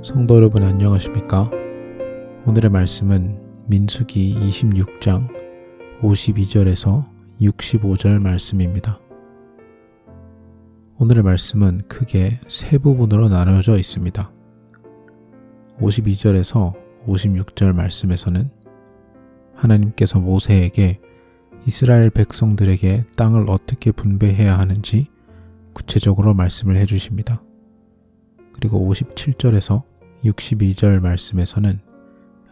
성도 여러분 안녕하십니까? 오늘의 말씀은 민수기 26장 52절에서 65절 말씀입니다. 오늘의 말씀은 크게 세 부분으로 나누어져 있습니다. 52절에서 56절 말씀에서는 하나님께서 모세에게 이스라엘 백성들에게 땅을 어떻게 분배해야 하는지 구체적으로 말씀을 해주십니다. 그리고 57절에서 62절 말씀에서는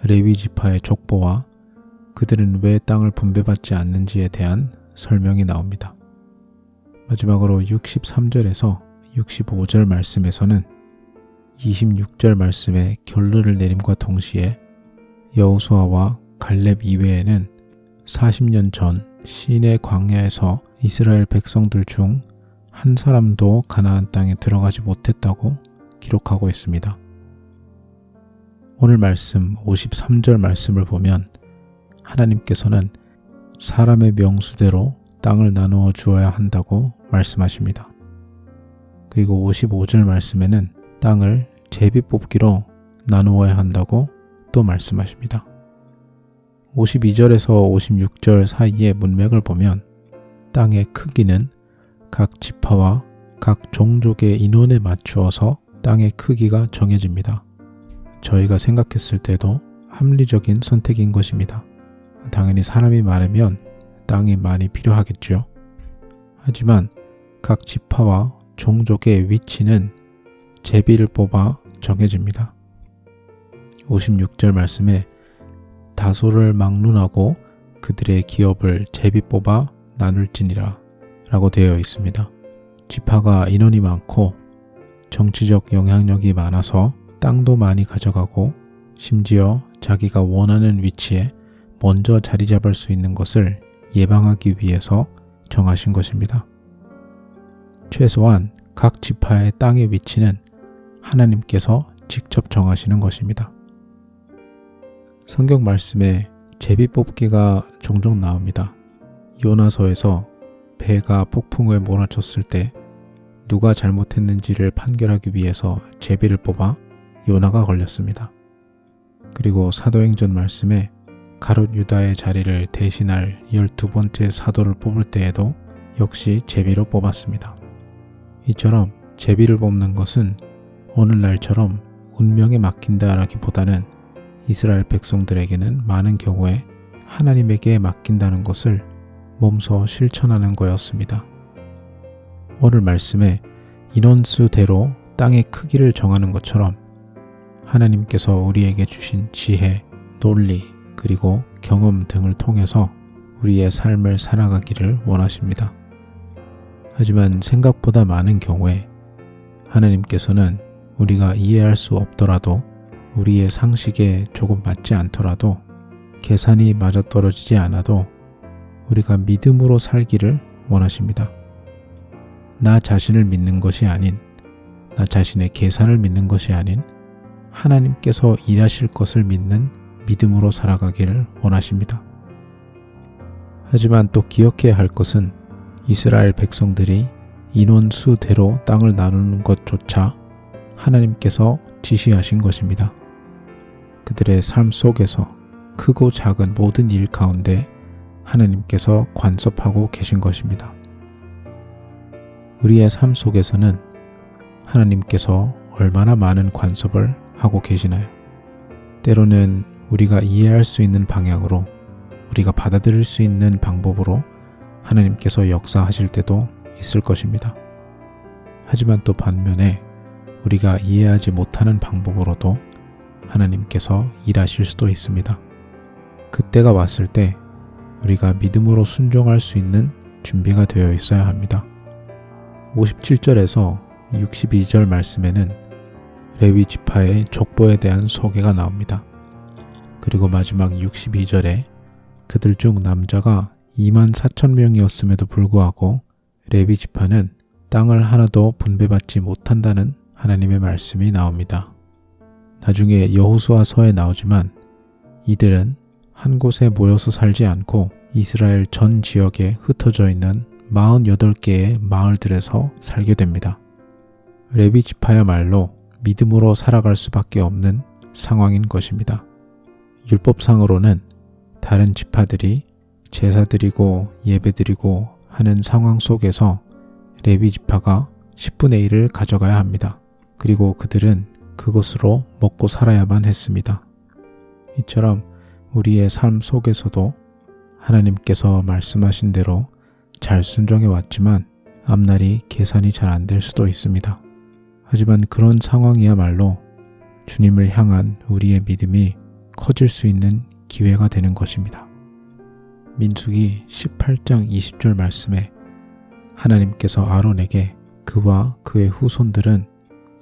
레위 지파의 족보와 그들은 왜 땅을 분배받지 않는지에 대한 설명이 나옵니다. 마지막으로 63절에서 65절 말씀에서는 26절 말씀의 결론을 내림과 동시에 여호수아와 갈렙 이외에는 40년 전 시내 광야에서 이스라엘 백성들 중 한 사람도 가나안 땅에 들어가지 못했다고 기록하고 있습니다. 오늘 말씀 53절 말씀을 보면 하나님께서는 사람의 명수대로 땅을 나누어 주어야 한다고 말씀하십니다. 그리고 55절 말씀에는 땅을 제비뽑기로 나누어야 한다고 또 말씀하십니다. 52절에서 56절 사이의 문맥을 보면 땅의 크기는 각 지파와 각 종족의 인원에 맞추어서 땅의 크기가 정해집니다. 저희가 생각했을 때도 합리적인 선택인 것입니다. 당연히 사람이 많으면 땅이 많이 필요하겠죠. 하지만 각 지파와 종족의 위치는 제비를 뽑아 정해집니다. 56절 말씀에 다소를 막론하고 그들의 기업을 제비 뽑아 나눌지니라 라고 되어 있습니다. 지파가 인원이 많고 정치적 영향력이 많아서 땅도 많이 가져가고 심지어 자기가 원하는 위치에 먼저 자리 잡을 수 있는 것을 예방하기 위해서 정하신 것입니다. 최소한 각 지파의 땅의 위치는 하나님께서 직접 정하시는 것입니다. 성경 말씀에 제비뽑기가 종종 나옵니다. 요나서에서 배가 폭풍우에 몰아쳤을 때 누가 잘못했는지를 판결하기 위해서 제비를 뽑아 요나가 걸렸습니다. 그리고 사도행전 말씀에 가롯 유다의 자리를 대신할 12번째 사도를 뽑을 때에도 역시 제비로 뽑았습니다. 이처럼 제비를 뽑는 것은 오늘날처럼 운명에 맡긴다라기보다는 이스라엘 백성들에게는 많은 경우에 하나님에게 맡긴다는 것을 몸소 실천하는 거였습니다. 오늘 말씀에 인원수대로 땅의 크기를 정하는 것처럼 하나님께서 우리에게 주신 지혜, 논리, 그리고 경험 등을 통해서 우리의 삶을 살아가기를 원하십니다. 하지만 생각보다 많은 경우에 하나님께서는 우리가 이해할 수 없더라도 우리의 상식에 조금 맞지 않더라도 계산이 맞아떨어지지 않아도 우리가 믿음으로 살기를 원하십니다. 나 자신을 믿는 것이 아닌, 나 자신의 계산을 믿는 것이 아닌 하나님께서 일하실 것을 믿는 믿음으로 살아가기를 원하십니다. 하지만 또 기억해야 할 것은 이스라엘 백성들이 인원수대로 땅을 나누는 것조차 하나님께서 지시하신 것입니다. 그들의 삶 속에서 크고 작은 모든 일 가운데 하나님께서 간섭하고 계신 것입니다. 우리의 삶 속에서는 하나님께서 얼마나 많은 간섭을 하고 계시나요? 때로는 우리가 이해할 수 있는 방향으로, 우리가 받아들일 수 있는 방법으로 하나님께서 역사하실 때도 있을 것입니다. 하지만 또 반면에 우리가 이해하지 못하는 방법으로도 하나님께서 일하실 수도 있습니다. 그때가 왔을 때 우리가 믿음으로 순종할 수 있는 준비가 되어 있어야 합니다. 57절에서 62절 말씀에는 레위 지파의 족보에 대한 소개가 나옵니다. 그리고 마지막 62절에 그들 중 남자가 24,000명이었음에도 불구하고 레위 지파는 땅을 하나도 분배받지 못한다는 하나님의 말씀이 나옵니다. 나중에 여호수아서에 나오지만 이들은 한 곳에 모여서 살지 않고 이스라엘 전 지역에 흩어져 있는 48개의 마을들에서 살게 됩니다. 레위 지파야말로 믿음으로 살아갈 수밖에 없는 상황인 것입니다. 율법상으로는 다른 지파들이 제사 드리고 예배 드리고 하는 상황 속에서 레위 지파가 10분의 1을 가져가야 합니다. 그리고 그들은 그것으로 먹고 살아야만 했습니다. 이처럼 우리의 삶 속에서도 하나님께서 말씀하신 대로 잘 순종해 왔지만 앞날이 계산이 잘 안 될 수도 있습니다. 하지만 그런 상황이야말로 주님을 향한 우리의 믿음이 커질 수 있는 기회가 되는 것입니다. 민수기 18장 20절 말씀에 하나님께서 아론에게 그와 그의 후손들은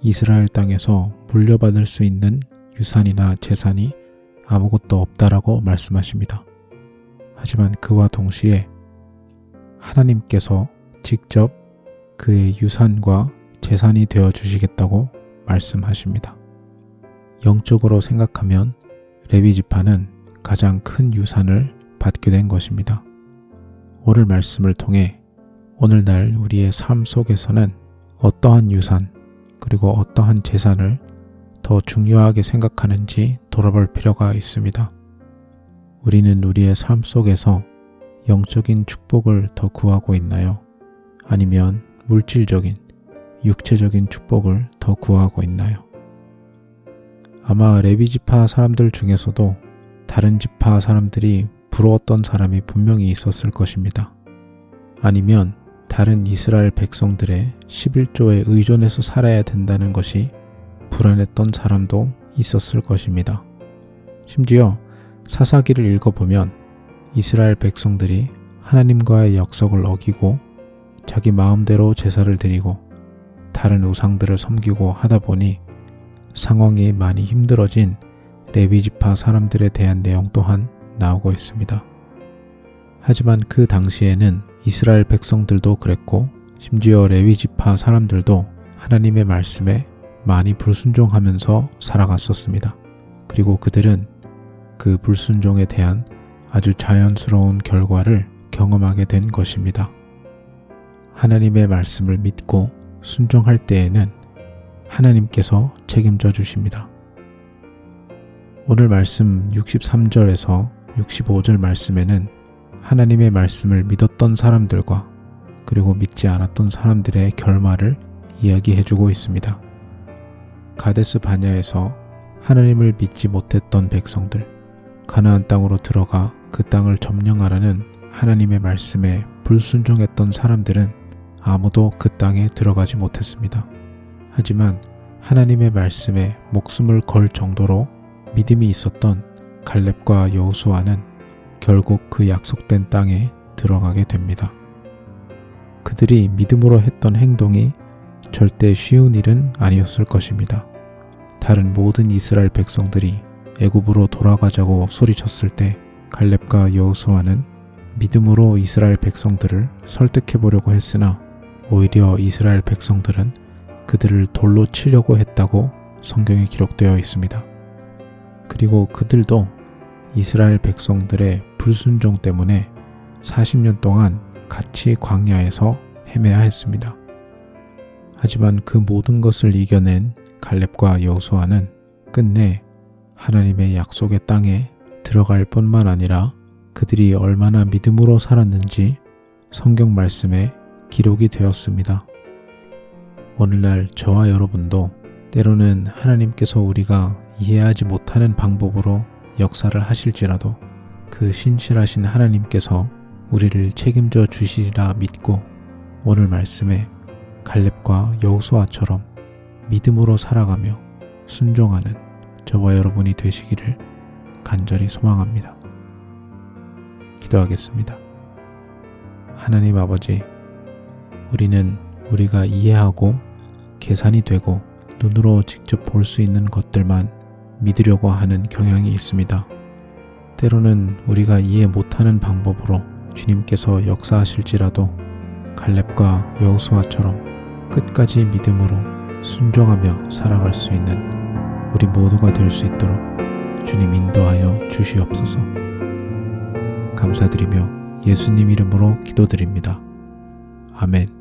이스라엘 땅에서 물려받을 수 있는 유산이나 재산이 아무것도 없다라고 말씀하십니다. 하지만 그와 동시에 하나님께서 직접 그의 유산과 재산이 되어 주시겠다고 말씀하십니다. 영적으로 생각하면 레위 지파는 가장 큰 유산을 받게 된 것입니다. 오늘 말씀을 통해 오늘날 우리의 삶 속에서는 어떠한 유산 그리고 어떠한 재산을 더 중요하게 생각하는지 돌아볼 필요가 있습니다. 우리는 우리의 삶 속에서 영적인 축복을 더 구하고 있나요? 아니면 물질적인, 육체적인 축복을 더 구하고 있나요? 아마 레위 지파 사람들 중에서도 다른 지파 사람들이 부러웠던 사람이 분명히 있었을 것입니다. 아니면 다른 이스라엘 백성들의 11조에 의존해서 살아야 된다는 것이 불안했던 사람도 있었을 것입니다. 심지어 사사기를 읽어보면 이스라엘 백성들이 하나님과의 약속을 어기고 자기 마음대로 제사를 드리고 다른 우상들을 섬기고 하다 보니 상황이 많이 힘들어진 레위 지파 사람들에 대한 내용 또한 나오고 있습니다. 하지만 그 당시에는 이스라엘 백성들도 그랬고 심지어 레위 지파 사람들도 하나님의 말씀에 많이 불순종하면서 살아갔었습니다. 그리고 그들은 그 불순종에 대한 아주 자연스러운 결과를 경험하게 된 것입니다. 하나님의 말씀을 믿고 순종할 때에는 하나님께서 책임져 주십니다. 오늘 말씀 63절에서 65절 말씀에는 하나님의 말씀을 믿었던 사람들과 그리고 믿지 않았던 사람들의 결말을 이야기해주고 있습니다. 가데스 바냐에서 하나님을 믿지 못했던 백성들, 가나안 땅으로 들어가 그 땅을 점령하라는 하나님의 말씀에 불순종했던 사람들은 아무도 그 땅에 들어가지 못했습니다. 하지만 하나님의 말씀에 목숨을 걸 정도로 믿음이 있었던 갈렙과 여호수아는 결국 그 약속된 땅에 들어가게 됩니다. 그들이 믿음으로 했던 행동이 절대 쉬운 일은 아니었을 것입니다. 다른 모든 이스라엘 백성들이 애굽으로 돌아가자고 소리쳤을 때 갈렙과 여호수아는 믿음으로 이스라엘 백성들을 설득해 보려고 했으나 오히려 이스라엘 백성들은 그들을 돌로 치려고 했다고 성경에 기록되어 있습니다. 그리고 그들도 이스라엘 백성들의 불순종 때문에 40년 동안 같이 광야에서 헤매야 했습니다. 하지만 그 모든 것을 이겨낸 갈렙과 여호수아는 끝내 하나님의 약속의 땅에 들어갈 뿐만 아니라 그들이 얼마나 믿음으로 살았는지 성경 말씀에 기록이 되었습니다. 오늘날 저와 여러분도 때로는 하나님께서 우리가 이해하지 못하는 방법으로 역사를 하실지라도 그 신실하신 하나님께서 우리를 책임져 주시리라 믿고 오늘 말씀에 갈렙과 여호수아처럼 믿음으로 살아가며 순종하는 저와 여러분이 되시기를 간절히 소망합니다. 기도하겠습니다. 하나님 아버지, 우리는 우리가 이해하고 계산이 되고 눈으로 직접 볼 수 있는 것들만 믿으려고 하는 경향이 있습니다. 때로는 우리가 이해 못하는 방법으로 주님께서 역사하실지라도 갈렙과 여호수아처럼 끝까지 믿음으로 순종하며 살아갈 수 있는 우리 모두가 될 수 있도록 주님 인도하여 주시옵소서. 감사드리며 예수님 이름으로 기도드립니다. 아멘.